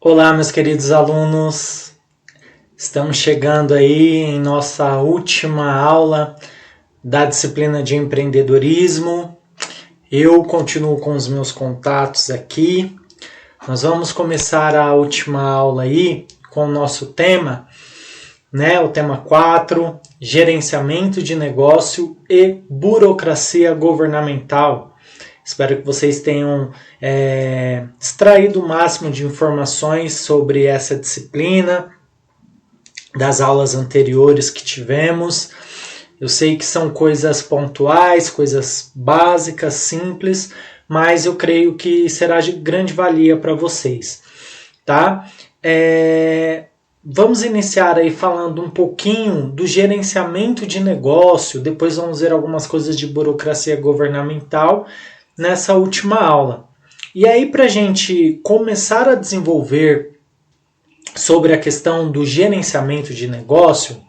Olá, meus queridos alunos. Estamos chegando aí em nossa última aula da disciplina de empreendedorismo. Eu continuo com os meus contatos aqui. Nós vamos começar a última aula aí com o nosso tema, o tema 4, gerenciamento de negócio e burocracia governamental. Espero que vocês tenham extraído o máximo de informações sobre essa disciplina das aulas anteriores que tivemos. Eu sei que são coisas pontuais, coisas básicas, simples, mas eu creio que será de grande valia para vocês, tá? Vamos iniciar aí falando um pouquinho do gerenciamento de negócio, depois vamos ver algumas coisas de burocracia governamental nessa última aula. E aí, para a gente começar a desenvolver sobre a questão do gerenciamento de negócio,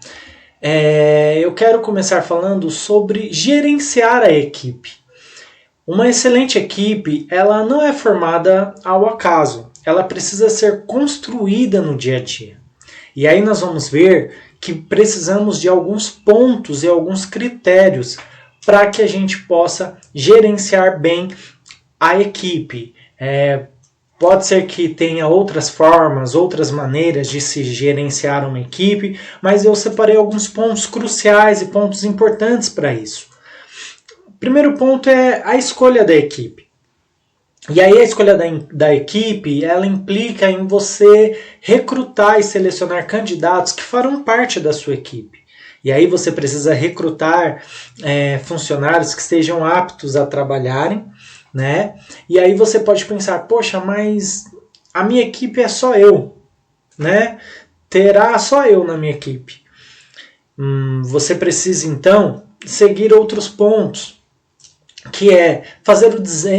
eu quero começar falando sobre gerenciar a equipe. Uma excelente equipe, ela não é formada ao acaso, ela precisa ser construída no dia a dia. E aí nós vamos ver que precisamos de alguns pontos e alguns critérios para que a gente possa gerenciar bem a equipe. Pode ser que tenha outras formas, outras maneiras de se gerenciar uma equipe, mas eu separei alguns pontos cruciais e pontos importantes para isso. O primeiro ponto é a escolha da equipe. E aí a escolha da equipe, ela implica em você recrutar e selecionar candidatos que farão parte da sua equipe. E aí você precisa recrutar funcionários que estejam aptos a trabalharem, né? E aí você pode pensar, poxa, mas a minha equipe é só eu, né? Terá só eu na minha equipe. Você precisa então seguir outros pontos, que é fazer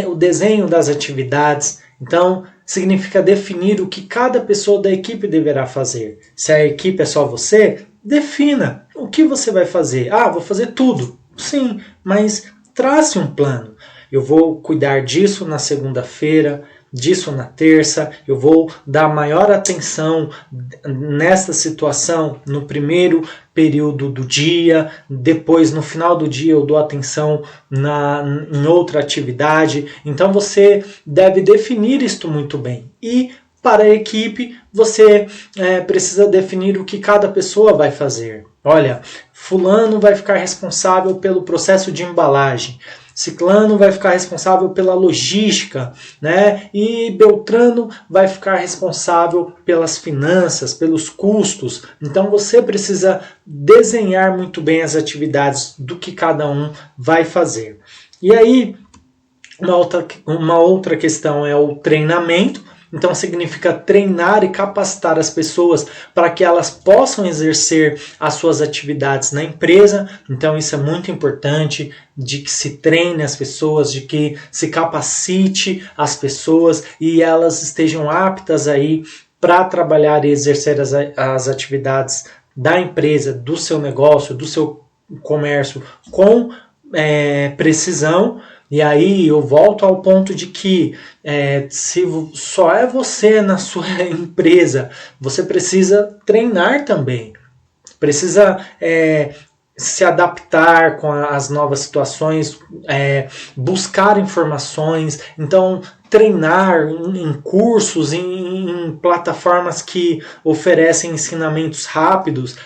o desenho das atividades. Então, significa definir o que cada pessoa da equipe deverá fazer. Se a equipe é só você, defina o que você vai fazer. Vou fazer tudo. Sim, mas trace um plano. Eu vou cuidar disso na segunda-feira, disso na terça, eu vou dar maior atenção nessa situação no primeiro período do dia, depois no final do dia eu dou atenção em outra atividade. Então você deve definir isto muito bem. E para a equipe você precisa definir o que cada pessoa vai fazer. Olha, fulano vai ficar responsável pelo processo de embalagem. Ciclano vai ficar responsável pela logística, né? E Beltrano vai ficar responsável pelas finanças, pelos custos. Então você precisa desenhar muito bem as atividades do que cada um vai fazer. E aí, uma outra questão é o treinamento. Então significa treinar e capacitar as pessoas para que elas possam exercer as suas atividades na empresa. Então isso é muito importante, de que se treine as pessoas, de que se capacite as pessoas e elas estejam aptas aí para trabalhar e exercer as atividades da empresa, do seu negócio, do seu comércio com precisão. E aí eu volto ao ponto de que se só é você na sua empresa, você precisa treinar também. Precisa se adaptar com as novas situações, buscar informações. Então, treinar em cursos, em plataformas que oferecem ensinamentos rápidos,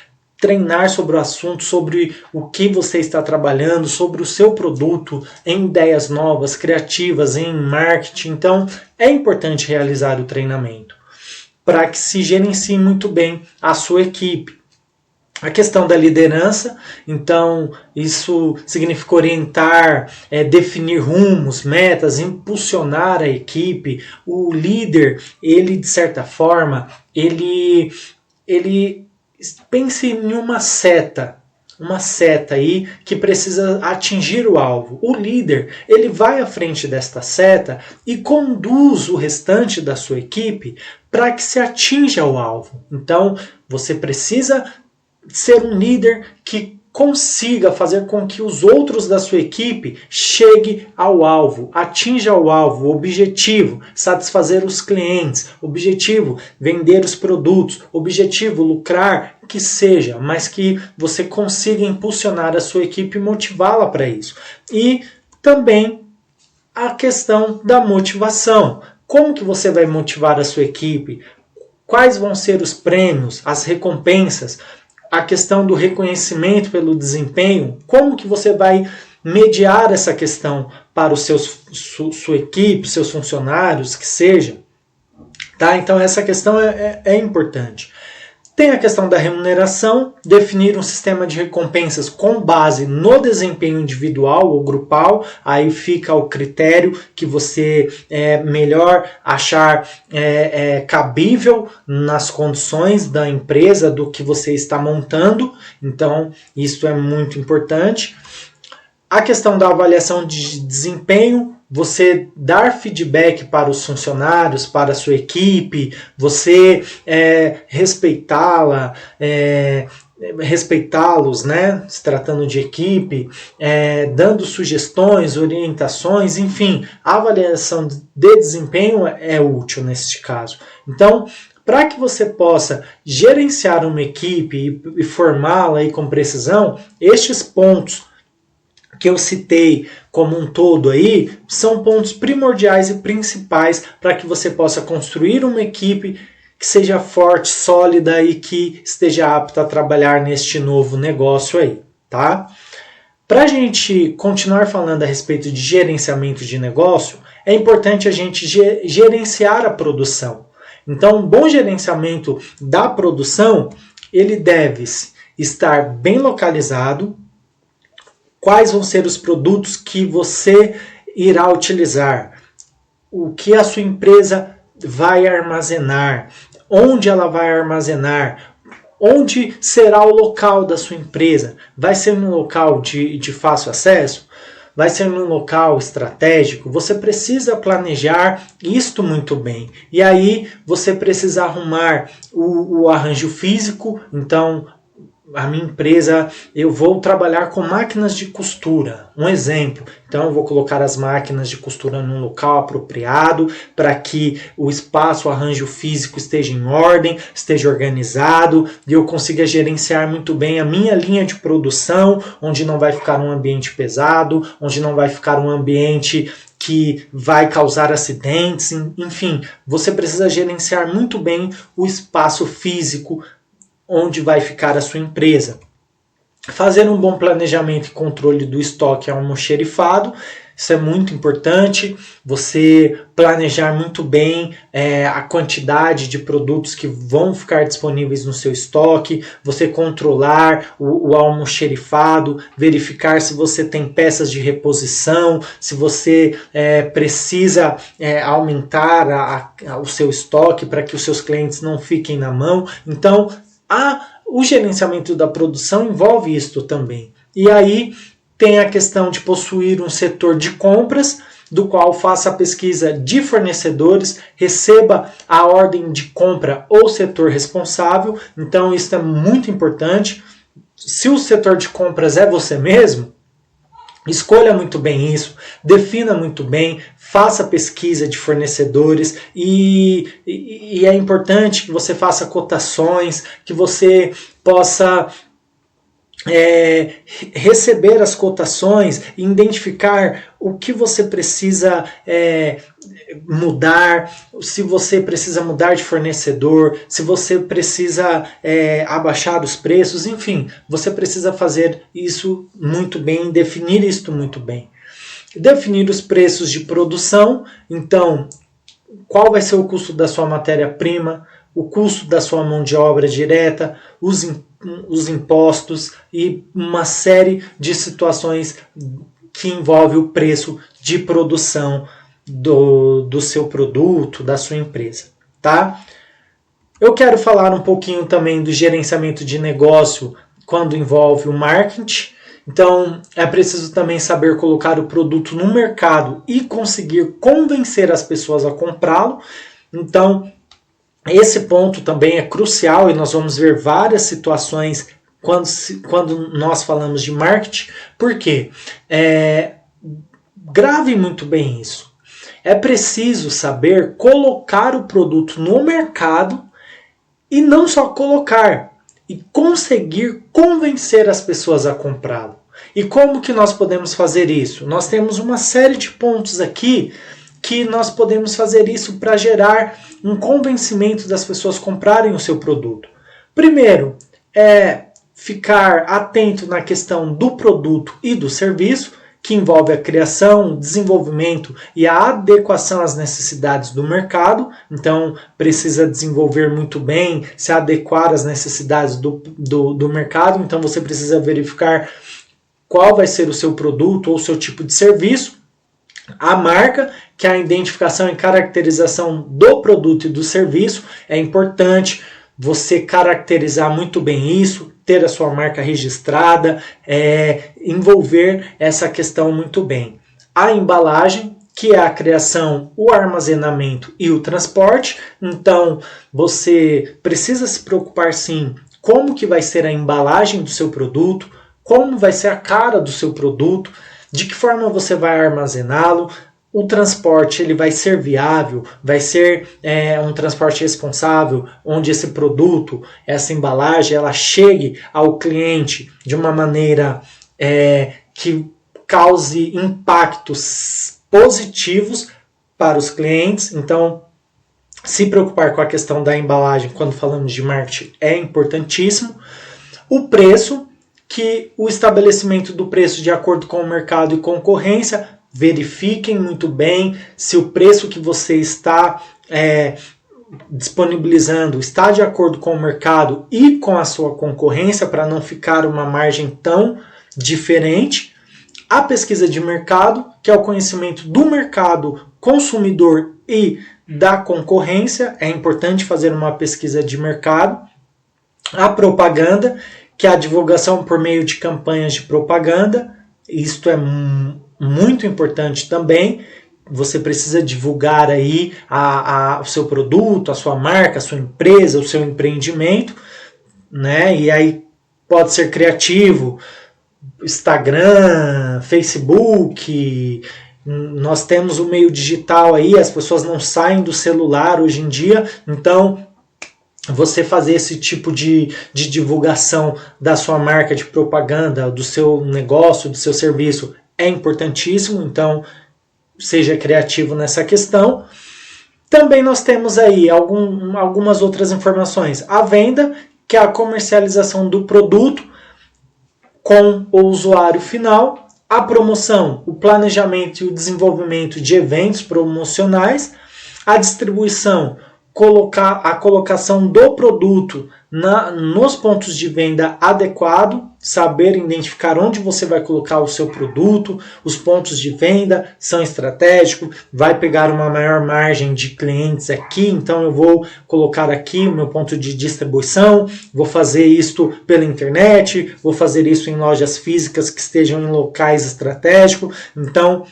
treinar sobre o assunto, sobre o que você está trabalhando, sobre o seu produto, em ideias novas, criativas, em marketing. Então, é importante realizar o treinamento para que se gerencie muito bem a sua equipe. A questão da liderança, então isso significa orientar, definir rumos, metas, impulsionar a equipe. O líder, ele de certa forma, ele pense em uma seta aí que precisa atingir o alvo. O líder, ele vai à frente desta seta e conduz o restante da sua equipe para que se atinja o alvo. Então, você precisa ser um líder que consiga fazer com que os outros da sua equipe chegue ao alvo, atinja o alvo, o objetivo, satisfazer os clientes, objetivo, vender os produtos, objetivo, lucrar, que seja, mas que você consiga impulsionar a sua equipe e motivá-la para isso. E também a questão da motivação. Como que você vai motivar a sua equipe? Quais vão ser os prêmios, as recompensas? A questão do reconhecimento pelo desempenho, como que você vai mediar essa questão para sua equipe, seus funcionários, que seja. Tá? Então essa questão é importante. Tem a questão da remuneração, definir um sistema de recompensas com base no desempenho individual ou grupal, aí fica o critério que você melhor achar cabível nas condições da empresa, do que você está montando, então isso é muito importante. A questão da avaliação de desempenho, você dar feedback para os funcionários, para a sua equipe, você respeitá-los, né? Se tratando de equipe, dando sugestões, orientações, enfim, a avaliação de desempenho é útil neste caso. Então, para que você possa gerenciar uma equipe e formá-la aí com precisão, estes pontos que eu citei como um todo aí, são pontos primordiais e principais para que você possa construir uma equipe que seja forte, sólida e que esteja apta a trabalhar neste novo negócio aí, tá? Para a gente continuar falando a respeito de gerenciamento de negócio, é importante a gente gerenciar a produção. Então, um bom gerenciamento da produção, ele deve estar bem localizado. Quais vão ser os produtos que você irá utilizar? O que a sua empresa vai armazenar? Onde ela vai armazenar? Onde será o local da sua empresa? Vai ser num local de fácil acesso? Vai ser num local estratégico? Você precisa planejar isto muito bem. E aí você precisa arrumar o arranjo físico. Então, a minha empresa, eu vou trabalhar com máquinas de costura, um exemplo. Então eu vou colocar as máquinas de costura num local apropriado para que o espaço, o arranjo físico esteja em ordem, esteja organizado e eu consiga gerenciar muito bem a minha linha de produção, onde não vai ficar um ambiente pesado, onde não vai ficar um ambiente que vai causar acidentes, enfim, você precisa gerenciar muito bem o espaço físico onde vai ficar a sua empresa. Fazer um bom planejamento e controle do estoque almoxerifado, isso é muito importante. Você planejar muito bem a quantidade de produtos que vão ficar disponíveis no seu estoque, você controlar o almoxerifado, verificar se você tem peças de reposição, se você precisa aumentar o seu estoque para que os seus clientes não fiquem na mão. Então, o gerenciamento da produção envolve isto também. E aí tem a questão de possuir um setor de compras, do qual faça a pesquisa de fornecedores, receba a ordem de compra ou setor responsável. Então isso é muito importante. Se o setor de compras é você mesmo, escolha muito bem isso, defina muito bem, faça pesquisa de fornecedores e é importante que você faça cotações, que você possa receber as cotações e identificar o que você precisa mudar, se você precisa mudar de fornecedor, se você precisa abaixar os preços, enfim, você precisa fazer isso muito bem, definir isso muito bem. Definir os preços de produção, então, qual vai ser o custo da sua matéria-prima, o custo da sua mão de obra direta, os impostos e uma série de situações que envolve o preço de produção do seu produto, da sua empresa, tá? Eu quero falar um pouquinho também do gerenciamento de negócio quando envolve o marketing. Então, é preciso também saber colocar o produto no mercado e conseguir convencer as pessoas a comprá-lo. Então, esse ponto também é crucial e nós vamos ver várias situações quando nós falamos de marketing. Por quê? Grave muito bem isso. É preciso saber colocar o produto no mercado e não só colocar, e conseguir convencer as pessoas a comprá-lo. E como que nós podemos fazer isso? Nós temos uma série de pontos aqui que nós podemos fazer isso para gerar um convencimento das pessoas comprarem o seu produto. Primeiro, ficar atento na questão do produto e do serviço, que envolve a criação, o desenvolvimento e a adequação às necessidades do mercado. Então, precisa desenvolver muito bem, se adequar às necessidades do mercado. Então, você precisa verificar qual vai ser o seu produto ou o seu tipo de serviço. A marca, que é a identificação e caracterização do produto e do serviço. É importante você caracterizar muito bem isso, ter a sua marca registrada, envolver essa questão muito bem. A embalagem, que é a criação, o armazenamento e o transporte. Então, você precisa se preocupar sim como que vai ser a embalagem do seu produto, como vai ser a cara do seu produto, de que forma você vai armazená-lo. O transporte ele vai ser viável, vai ser um transporte responsável, onde esse produto, essa embalagem, ela chegue ao cliente de uma maneira que cause impactos positivos para os clientes. Então, se preocupar com a questão da embalagem quando falamos de marketing é importantíssimo. O preço, que o estabelecimento do preço de acordo com o mercado e concorrência. Verifiquem muito bem se o preço que você está disponibilizando está de acordo com o mercado e com a sua concorrência, para não ficar uma margem tão diferente. A pesquisa de mercado, que é o conhecimento do mercado consumidor e da concorrência. É importante fazer uma pesquisa de mercado. A propaganda, que é a divulgação por meio de campanhas de propaganda. Isto é muito importante também. Você precisa divulgar aí o seu produto, a sua marca, a sua empresa, o seu empreendimento, né? E aí pode ser criativo, Instagram, Facebook. Nós temos o meio digital aí, as pessoas não saem do celular hoje em dia, então você fazer esse tipo de divulgação da sua marca, de propaganda, do seu negócio, do seu serviço, é importantíssimo. Então, seja criativo nessa questão. Também nós temos aí algumas outras informações. A venda, que é a comercialização do produto com o usuário final. A promoção, o planejamento e o desenvolvimento de eventos promocionais. A distribuição, a colocação do produto nos pontos de venda adequado, saber identificar onde você vai colocar o seu produto. Os pontos de venda são estratégicos, vai pegar uma maior margem de clientes aqui, então eu vou colocar aqui o meu ponto de distribuição, vou fazer isto pela internet, vou fazer isso em lojas físicas que estejam em locais estratégicos, então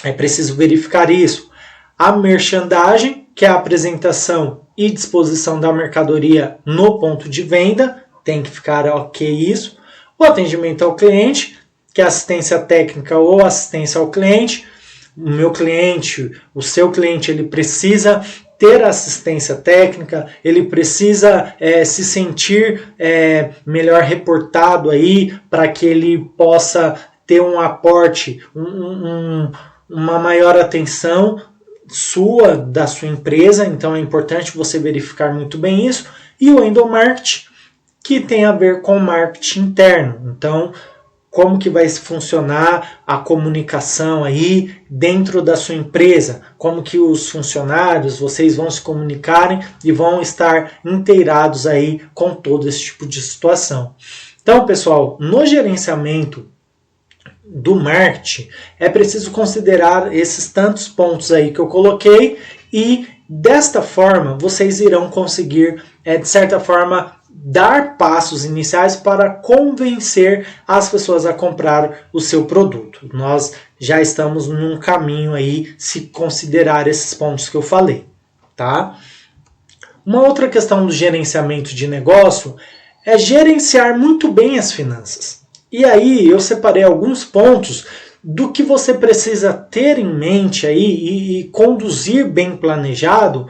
é preciso verificar isso. A merchandising, que é a apresentação e disposição da mercadoria no ponto de venda, tem que ficar ok isso. O atendimento ao cliente, que é assistência técnica ou assistência ao cliente. O meu cliente, o seu cliente, ele precisa ter assistência técnica, ele precisa se sentir melhor reportado aí, para que ele possa ter um aporte, uma maior atenção da sua empresa. Então é importante você verificar muito bem isso. E o endomarketing, que tem a ver com marketing interno. Então, como que vai funcionar a comunicação aí dentro da sua empresa? Como que os funcionários, vocês vão se comunicarem e vão estar inteirados aí com todo esse tipo de situação. Então, pessoal, no gerenciamento do marketing, é preciso considerar esses tantos pontos aí que eu coloquei, e desta forma vocês irão conseguir, de certa forma, dar passos iniciais para convencer as pessoas a comprar o seu produto. Nós já estamos num caminho aí, se considerar esses pontos que eu falei, tá? Uma outra questão do gerenciamento de negócio é gerenciar muito bem as finanças. E aí eu separei alguns pontos do que você precisa ter em mente aí e conduzir bem planejado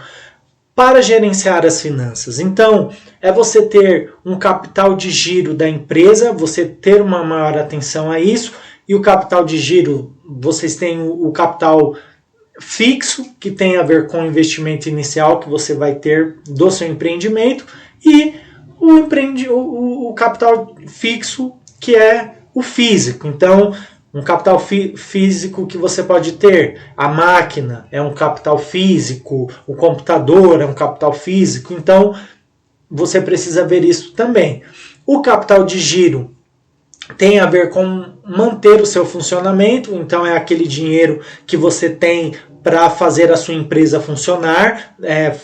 para gerenciar as finanças. Então, é você ter um capital de giro da empresa, você ter uma maior atenção a isso, e o capital de giro, vocês têm o capital fixo, que tem a ver com o investimento inicial que você vai ter do seu empreendimento, e o capital fixo, que é o físico. Então, um capital físico que você pode ter, a máquina é um capital físico, o computador é um capital físico, então você precisa ver isso também. O capital de giro tem a ver com manter o seu funcionamento, então é aquele dinheiro que você tem para fazer a sua empresa funcionar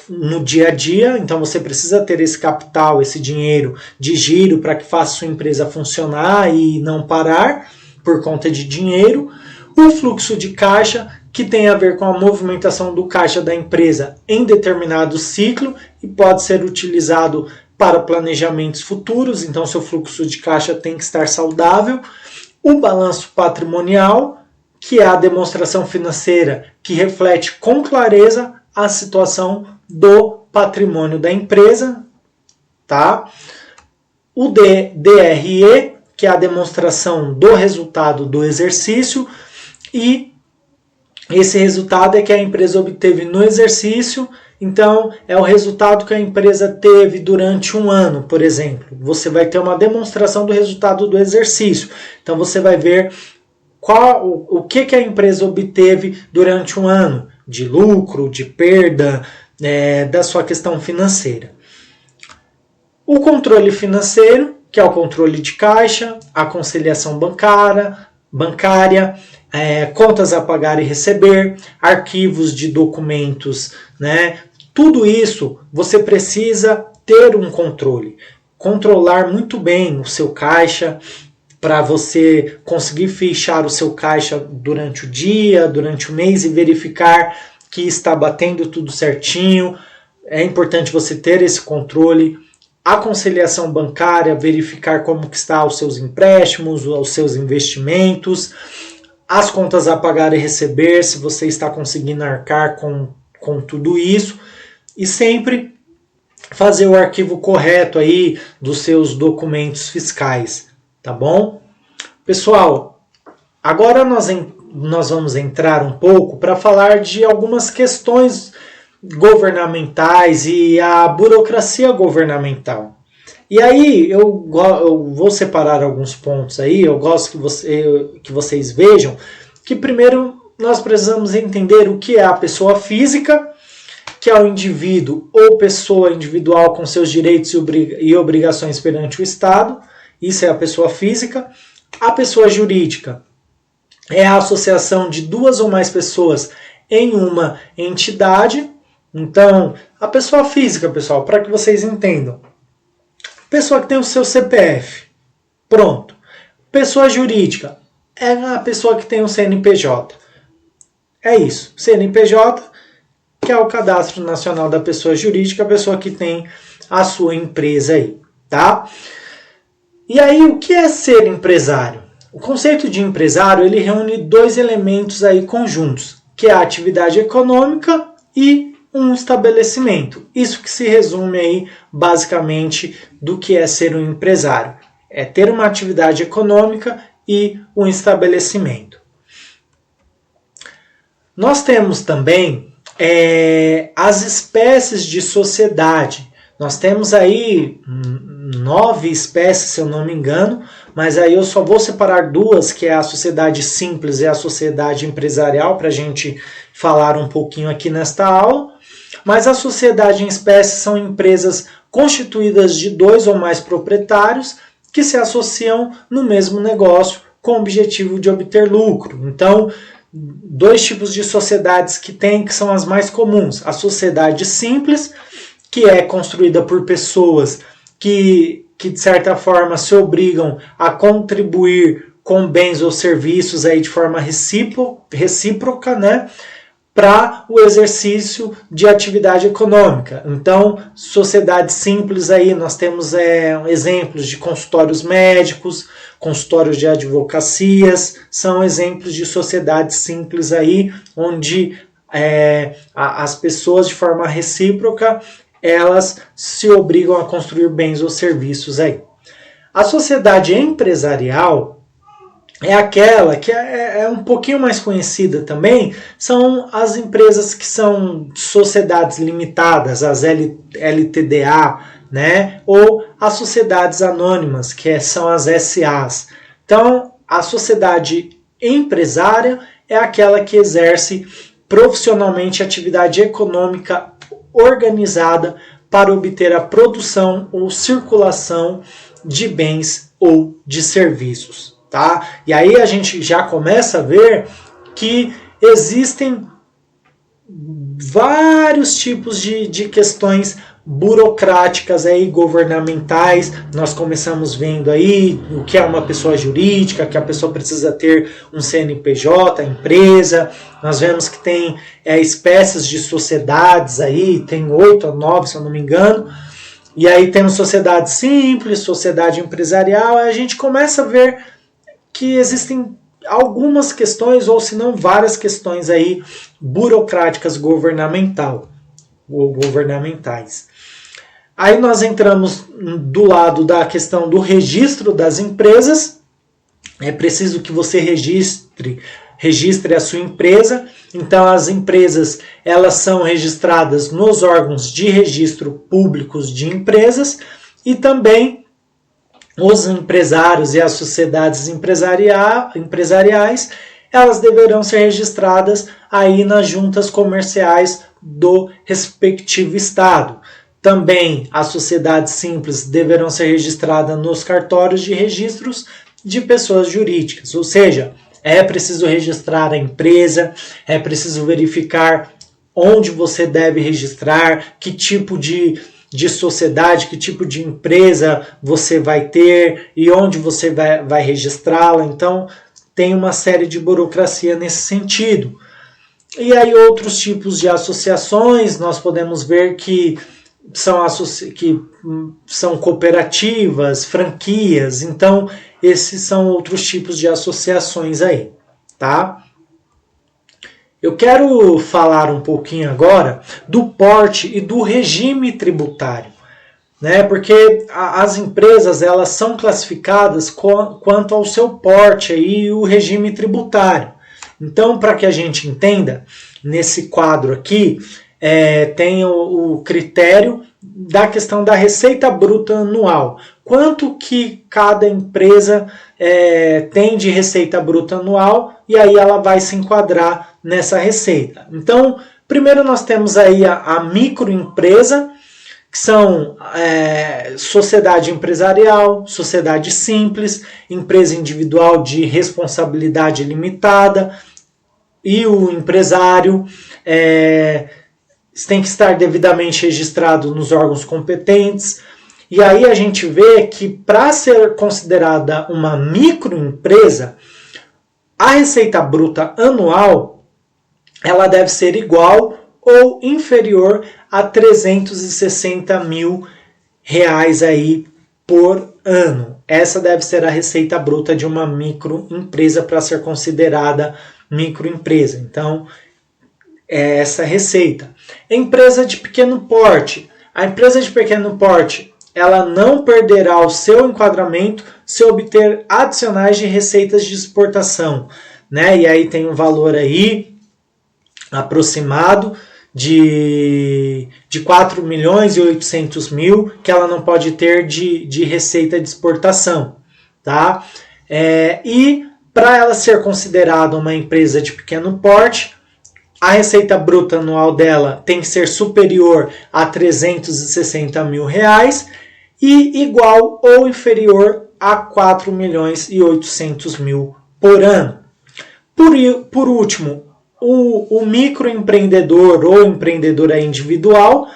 no dia a dia, então você precisa ter esse capital, esse dinheiro de giro para que faça a sua empresa funcionar e não parar por conta de dinheiro. O fluxo de caixa, que tem a ver com a movimentação do caixa da empresa em determinado ciclo e pode ser utilizado para planejamentos futuros, então seu fluxo de caixa tem que estar saudável. O balanço patrimonial, que é a demonstração financeira que reflete com clareza a situação do patrimônio da empresa, tá? O DRE, que é a demonstração do resultado do exercício, e esse resultado é que a empresa obteve no exercício, então é o resultado que a empresa teve durante um ano, por exemplo. Você vai ter uma demonstração do resultado do exercício, então você vai ver o que a empresa obteve durante um ano, de lucro, de perda, da sua questão financeira. O controle financeiro, que é o controle de caixa, a conciliação bancária, contas a pagar e receber, arquivos de documentos, né? Tudo isso você precisa ter um controle. Controlar muito bem o seu caixa, para você conseguir fechar o seu caixa durante o dia, durante o mês e verificar que está batendo tudo certinho. É importante você ter esse controle. A conciliação bancária, verificar como que está os seus empréstimos, os seus investimentos, as contas a pagar e receber, se você está conseguindo arcar com tudo isso, e sempre fazer o arquivo correto aí dos seus documentos fiscais, tá bom? Pessoal, agora nós vamos entrar um pouco para falar de algumas questões governamentais e a burocracia governamental. E aí eu vou separar alguns pontos aí, eu gosto que vocês vejam que primeiro nós precisamos entender o que é a pessoa física, que é o indivíduo ou pessoa individual com seus direitos e obrigações perante o Estado, isso é a pessoa física. A pessoa jurídica é a associação de duas ou mais pessoas em uma entidade. Então, a pessoa física, pessoal, para que vocês entendam. Pessoa que tem o seu CPF. Pronto. Pessoa jurídica é a pessoa que tem o CNPJ. É isso. CNPJ, que é o Cadastro Nacional da Pessoa Jurídica, a pessoa que tem a sua empresa aí, tá? E aí, o que é ser empresário? O conceito de empresário, ele reúne dois elementos aí conjuntos, que é a atividade econômica e um estabelecimento. Isso que se resume aí basicamente do que é ser um empresário. É ter uma atividade econômica e um estabelecimento. Nós temos também as espécies de sociedade. Nós temos aí 9 espécies, se eu não me engano, mas aí eu só vou separar duas, que é a sociedade simples e a sociedade empresarial, para a gente falar um pouquinho aqui nesta aula. Mas a sociedade em espécie são empresas constituídas de 2 ou mais proprietários que se associam no mesmo negócio com o objetivo de obter lucro. Então, 2 tipos de sociedades que são as mais comuns. A sociedade simples, que é construída por pessoas que de certa forma se obrigam a contribuir com bens ou serviços aí de forma recíproca, né, para o exercício de atividade econômica. Então, sociedade simples aí, nós temos exemplos de consultórios médicos, consultórios de advocacias, são exemplos de sociedades simples aí, onde as pessoas de forma recíproca, elas se obrigam a construir bens ou serviços aí. A sociedade empresarial é aquela que é um pouquinho mais conhecida também, são as empresas que são sociedades limitadas, as LTDA, né? Ou as sociedades anônimas, que são as SAs. Então, a sociedade empresária é aquela que exerce profissionalmente atividade econômica organizada para obter a produção ou circulação de bens ou de serviços. Tá? E aí a gente já começa a ver que existem vários tipos de questões burocráticas aí, governamentais. Nós começamos vendo aí o que é uma pessoa jurídica, que a pessoa precisa ter um CNPJ, empresa. Nós vemos que tem espécies de sociedades aí, tem 8 a 9, se eu não me engano. E aí temos sociedade simples, sociedade empresarial, aí a gente começa a ver que existem algumas questões, ou se não várias questões aí burocráticas governamentais. Aí nós entramos do lado da questão do registro das empresas. É preciso que você registre a sua empresa. Então as empresas, elas são registradas nos órgãos de registro públicos de empresas e também os empresários e as sociedades empresariais, elas deverão ser registradas aí nas juntas comerciais do respectivo estado. Também as sociedades simples deverão ser registradas nos cartórios de registros de pessoas jurídicas, ou seja, é preciso registrar a empresa, é preciso verificar onde você deve registrar, que tipo de sociedade, que tipo de empresa você vai ter e onde você vai registrá-la. Então, tem uma série de burocracia nesse sentido. E aí outros tipos de associações, nós podemos ver que são cooperativas, franquias. Então, esses são outros tipos de associações aí, tá? Eu quero falar um pouquinho agora do porte e do regime tributário, né? Porque as empresas, elas são classificadas quanto ao seu porte e o regime tributário. Então, para que a gente entenda, nesse quadro aqui, tem o critério da questão da receita bruta anual. Quanto que cada empresa tem de receita bruta anual, e aí ela vai se enquadrar nessa receita. Então, primeiro nós temos aí a microempresa, que são sociedade empresarial, sociedade simples, empresa individual de responsabilidade limitada, e o empresário tem que estar devidamente registrado nos órgãos competentes. E aí a gente vê que para ser considerada uma microempresa, a receita bruta anual ela deve ser igual ou inferior a R$360 mil aí por ano. Essa deve ser a receita bruta de uma microempresa para ser considerada microempresa. Então, é essa receita. Empresa de pequeno porte. A empresa de pequeno porte, ela não perderá o seu enquadramento se obter adicionais de receitas de exportação, né? E aí tem um valor aí aproximado de 4.800.000 que ela não pode ter de receita de exportação, tá? E para ela ser considerada uma empresa de pequeno porte, a receita bruta anual dela tem que ser superior a R$360 mil e igual ou inferior a R$4.800.000 por ano. Por último, o microempreendedor ou empreendedora individual,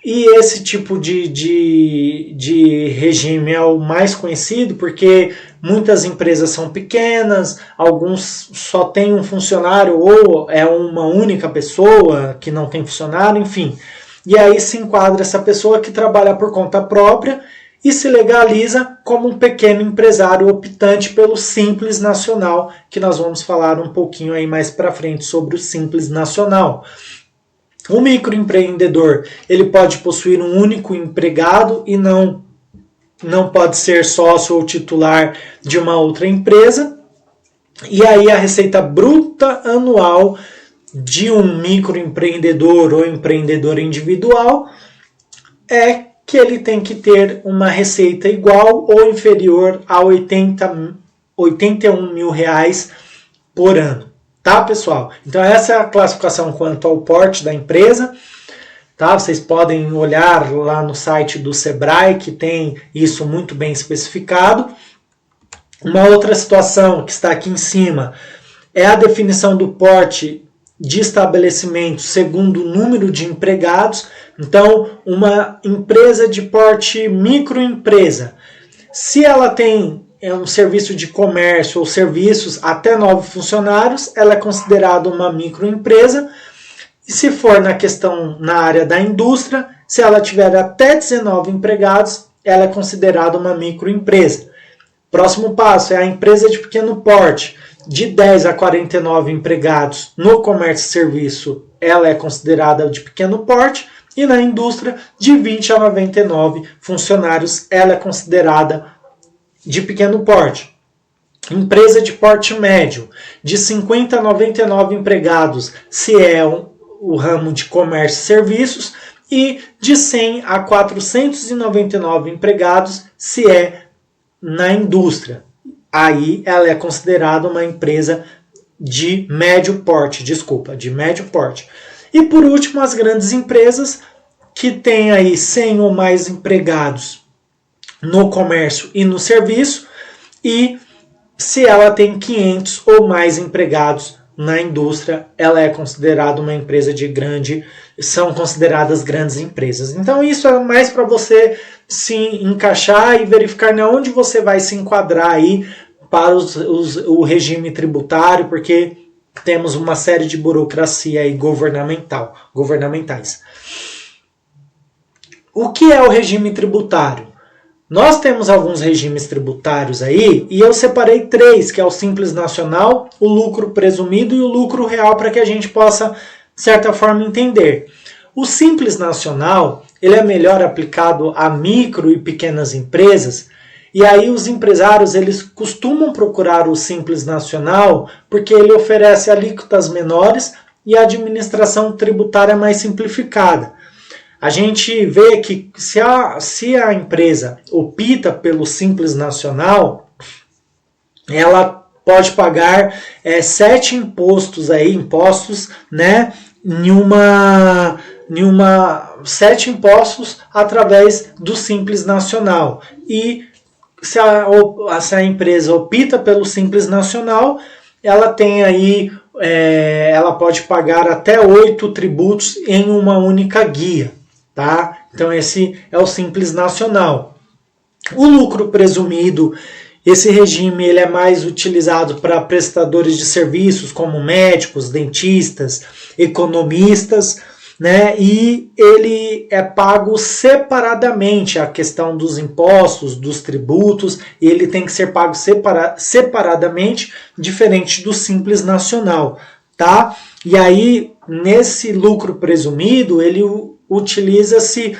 E esse tipo de regime é o mais conhecido porque muitas empresas são pequenas, alguns só têm um funcionário ou é uma única pessoa que não tem funcionário, enfim. E aí se enquadra essa pessoa que trabalha por conta própria e se legaliza como um pequeno empresário optante pelo Simples Nacional, que nós vamos falar um pouquinho aí mais para frente sobre o Simples Nacional. O microempreendedor, ele pode possuir um único empregado e não pode ser sócio ou titular de uma outra empresa. E aí a receita bruta anual de um microempreendedor ou empreendedor individual é que ele tem que ter uma receita igual ou inferior a 81 mil reais por ano. Tá, pessoal? Então essa é a classificação quanto ao porte da empresa. Tá? Vocês podem olhar lá no site do Sebrae, que tem isso muito bem especificado. Uma outra situação que está aqui em cima é a definição do porte de estabelecimento segundo o número de empregados. Então, uma empresa de porte microempresa, se ela tem um serviço de comércio ou serviços até 9 funcionários, ela é considerada uma microempresa. E se for na área da indústria, se ela tiver até 19 empregados, ela é considerada uma microempresa. Próximo passo é a empresa de pequeno porte, de 10 a 49 empregados no comércio e serviço, ela é considerada de pequeno porte, e na indústria, de 20 a 99 funcionários, ela é considerada de pequeno porte. Empresa de porte médio, de 50 a 99 empregados, se é o ramo de comércio e serviços, e de 100 a 499 empregados, se é na indústria. Aí ela é considerada uma empresa de médio porte, de médio porte. E por último, as grandes empresas que têm aí 100 ou mais empregados no comércio e no serviço, e se ela tem 500 ou mais empregados na indústria, ela é considerada uma empresa são consideradas grandes empresas. Então isso é mais para você se encaixar e verificar onde você vai se enquadrar aí para o regime tributário, porque temos uma série de burocracia aí governamentais. O que é o regime tributário? Nós temos alguns regimes tributários aí, e eu separei 3, que é o Simples Nacional, o lucro presumido e o lucro real, para que a gente possa, de certa forma, entender. O Simples Nacional, ele é melhor aplicado a micro e pequenas empresas, e aí os empresários, eles costumam procurar o Simples Nacional, porque ele oferece alíquotas menores e a administração tributária mais simplificada. A gente vê que se a empresa opta pelo Simples Nacional, ela pode pagar 7 impostos, né, 7 impostos através do Simples Nacional. E se a empresa opta pelo Simples Nacional, ela tem aí, ela pode pagar até 8 tributos em uma única guia. Tá? Então esse é o Simples Nacional. O lucro presumido, esse regime ele é mais utilizado para prestadores de serviços como médicos, dentistas, economistas, né? E ele é pago separadamente, a questão dos impostos, dos tributos, ele tem que ser pago separadamente, diferente do Simples Nacional, tá? E aí, nesse lucro presumido, ele utiliza-se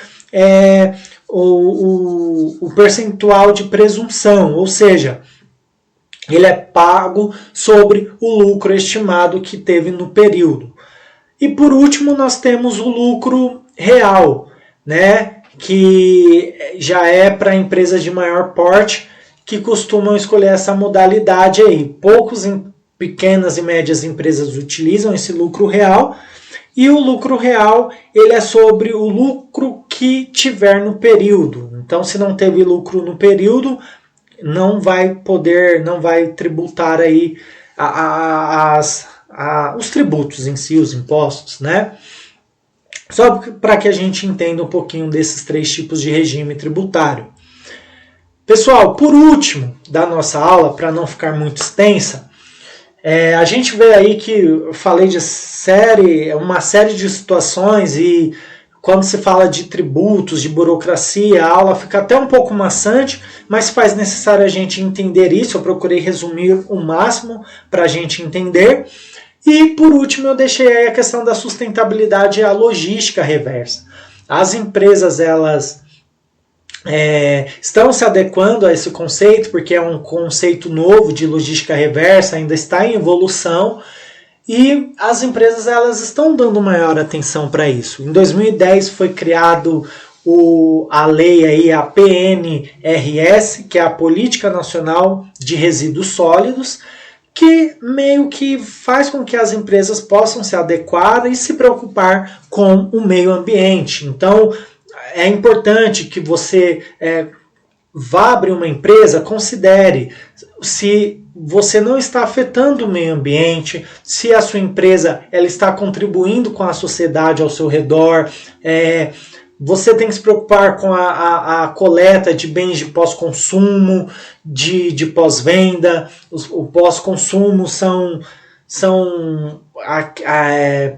o percentual de presunção, ou seja, ele é pago sobre o lucro estimado que teve no período. E por último, nós temos o lucro real, né, que já é para empresas de maior porte que costumam escolher essa modalidade aí. Poucos pequenas e médias empresas utilizam esse lucro real. E o lucro real, ele é sobre o lucro que tiver no período. Então, se não teve lucro no período, não vai tributar aí os tributos em si, os impostos, né? Só para que a gente entenda um pouquinho desses 3 tipos de regime tributário. Pessoal, por último da nossa aula, para não ficar muito extensa, a gente vê aí que eu falei de uma série de situações, e quando se fala de tributos, de burocracia, a aula fica até um pouco maçante, mas faz necessário a gente entender isso. Eu procurei resumir o máximo para a gente entender. E por último eu deixei aí a questão da sustentabilidade e a logística reversa. As empresas, elas estão se adequando a esse conceito, porque é um conceito novo de logística reversa, ainda está em evolução, e as empresas, elas estão dando maior atenção para isso. Em 2010 foi criado a lei aí, a PNRS, que é a Política Nacional de Resíduos Sólidos, que meio que faz com que as empresas possam se adequar e se preocupar com o meio ambiente. Então, é importante que você vá abrir uma empresa, considere se você não está afetando o meio ambiente, se a sua empresa ela está contribuindo com a sociedade ao seu redor. Você tem que se preocupar com a coleta de bens de pós-consumo, de pós-venda. O pós-consumo são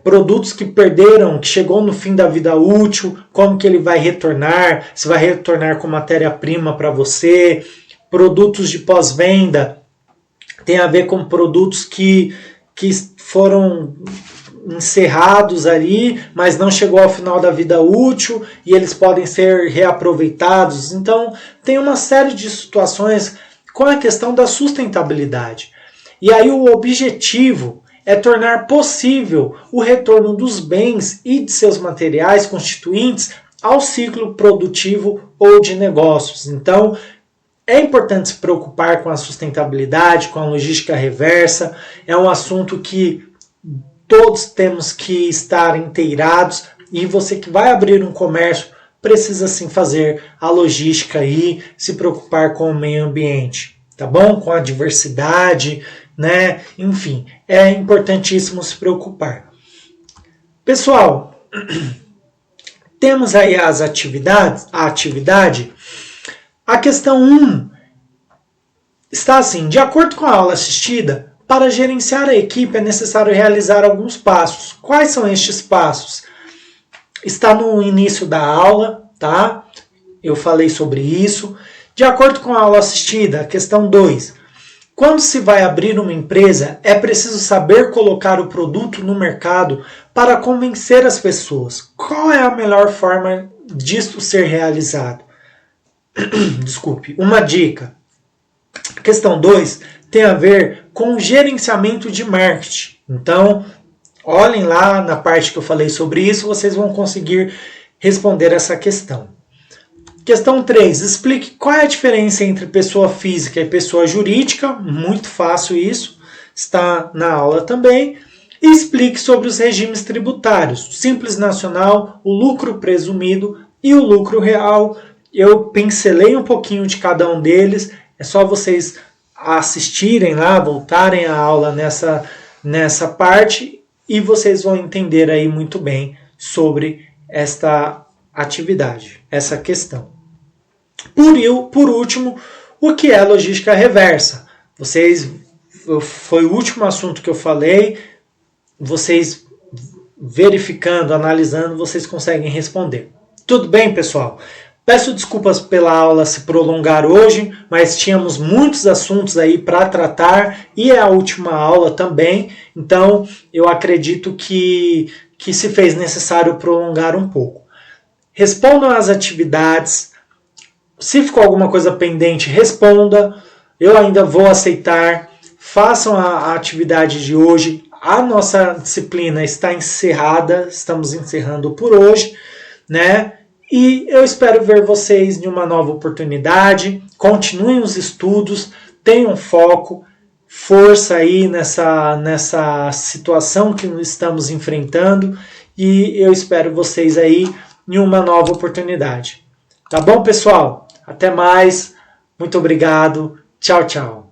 produtos que perderam, que chegou no fim da vida útil, como que ele vai retornar, se vai retornar com matéria-prima para você. Produtos de pós-venda tem a ver com produtos que foram encerrados ali, mas não chegou ao final da vida útil e eles podem ser reaproveitados. Então, tem uma série de situações com a questão da sustentabilidade. E aí o objetivo é tornar possível o retorno dos bens e de seus materiais constituintes ao ciclo produtivo ou de negócios. Então, é importante se preocupar com a sustentabilidade, com a logística reversa. É um assunto que todos temos que estar inteirados, e você que vai abrir um comércio precisa sim fazer a logística e se preocupar com o meio ambiente, tá bom? Com a diversidade, né? Enfim, é importantíssimo se preocupar. Pessoal, temos aí a atividade. A questão 1 está assim: de acordo com a aula assistida, para gerenciar a equipe é necessário realizar alguns passos. Quais são estes passos? Está no início da aula, tá? Eu falei sobre isso. De acordo com a aula assistida, questão 2. Quando se vai abrir uma empresa, é preciso saber colocar o produto no mercado para convencer as pessoas. Qual é a melhor forma disso ser realizado? Desculpe. Uma dica. Questão 2 tem a ver com gerenciamento de marketing. Então, olhem lá na parte que eu falei sobre isso, vocês vão conseguir responder essa questão. Questão 3. Explique qual é a diferença entre pessoa física e pessoa jurídica. Muito fácil isso. Está na aula também. E explique sobre os regimes tributários. Simples nacional, o lucro presumido e o lucro real. Eu pincelei um pouquinho de cada um deles. É só vocês assistirem lá, voltarem a aula nessa parte, e vocês vão entender aí muito bem sobre esta atividade, essa questão. Por último, o que é logística reversa? Foi o último assunto que eu falei, vocês verificando, analisando, vocês conseguem responder. Tudo bem, pessoal? Peço desculpas pela aula se prolongar hoje, mas tínhamos muitos assuntos aí para tratar, e é a última aula também, então eu acredito que se fez necessário prolongar um pouco. Respondam às atividades. Se ficou alguma coisa pendente, responda. Eu ainda vou aceitar. Façam a atividade de hoje. A nossa disciplina está encerrada, estamos encerrando por hoje, né? E eu espero ver vocês em uma nova oportunidade. Continuem os estudos, tenham foco, força aí nessa situação que estamos enfrentando, e eu espero vocês aí em uma nova oportunidade. Tá bom, pessoal? Até mais. Muito obrigado. Tchau, tchau.